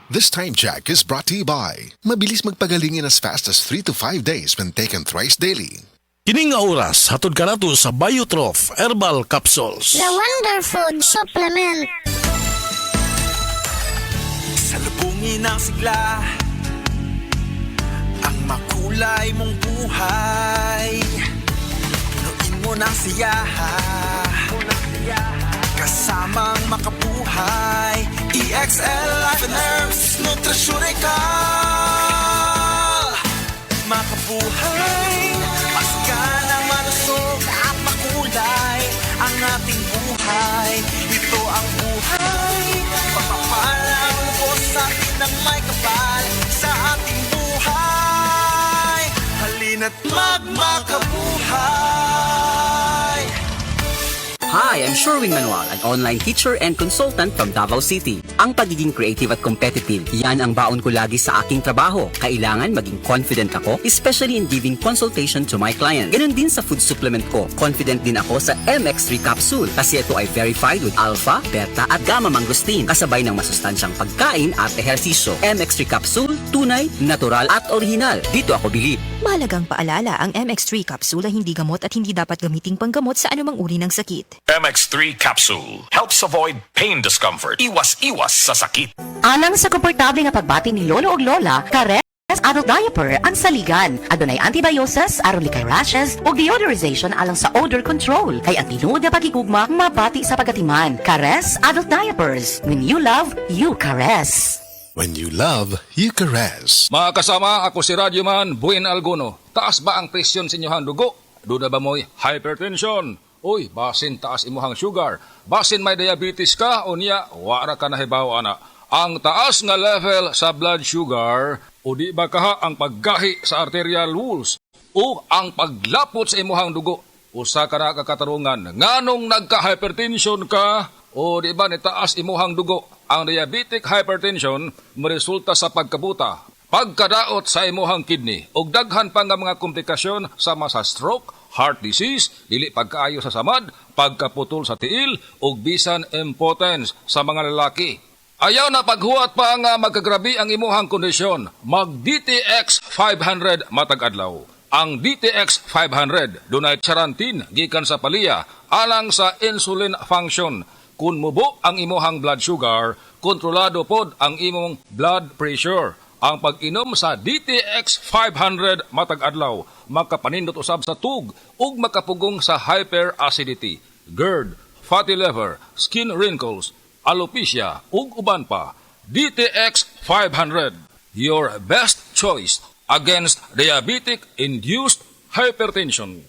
This time check is brought to you by mabilis magpagaling in as fast as 3 to 5 days when taken thrice daily. Kining nga oras, hatod ka na to sa Biotrof Herbal Capsules. The Wonder Food Supplement. Salubungin ang sigla, ang makulay mong buhay. Punuin mo ng siya, kasamang makabuhay. EXL Life and Herbs Nutritional. Makabuhay, masigana, malusog at makulay ang ating buhay. Ito ang buhay, pagpapalang lubos sa atin ng may kapal sa ating buhay. Halina't magmakabuhay. Hi, I'm Sherwin Manuel, an online teacher and consultant from Davao City. Ang pagiging creative at competitive, yan ang baon ko lagi sa aking trabaho. Kailangan maging confident ako, especially in giving consultation to my client. Ganun din sa food supplement ko. Confident din ako sa MX3 capsule kasi ito ay verified with alpha, beta at gamma mangosteen kasabay ng masustansyang pagkain at ehersisyo. MX3 capsule, tunay, natural at original. Dito ako bilib. Mahalagang paalala, ang MX3 capsule ay hindi gamot at hindi dapat gamiting panggamot sa anumang uri ng sakit. MX3 Capsule helps avoid pain discomfort. Iwas-iwas sa sakit. Alang sa komportable nga pagbati ni lolo ug lola, Kares Adult Diaper ang saligan. Adunay antibiosis aron likay rashes ug deodorization alang sa odor control. Kay ang tinuod nga pagigugma mabati sa pagatiman. Kares Adult Diapers. When you love, you caress. When you love, you caress. Mga kasama, ako si Radyoman Buen Alguno. Taas ba ang presyon sa inyong dugo? Doon na ba mo'y hypertension? Uy, basin taas imuhang sugar. Basin may diabetes ka o niya, wara ka na hibaw ana. Ang taas nga level sa blood sugar o di ba kaha ang paggahi sa arterial walls o ang paglapot sa imuhang dugo. Usa ka na kakatarungan, nganong nagka-hypertension ka o di ba ni taas imuhang dugo. Ang diabetic hypertension maresulta sa pagkabuta, pagkadaot sa imuhang kidney ug daghan pa nga mga komplikasyon sama sa stroke, heart disease, dili pagkaayo sa samad, pagkaputol sa tiil ug bisan impotence sa mga lalaki. Ayaw na paghuwat pa nga magkagrabi ang imuhang kondisyon. Mag DTX 500 matag adlaw. Ang DTX 500 dunay charantin gikan sa palya alang sa insulin function. Kung mubo ang imuhang blood sugar, kontrolado pod ang imong blood pressure. Ang pag-inom sa DTX 500 matag adlaw, makapanindot usab sa tug ug makapugong sa hyperacidity, GERD, fatty liver, skin wrinkles, alopecia ug uban pa. DTX 500, your best choice against diabetic-induced hypertension.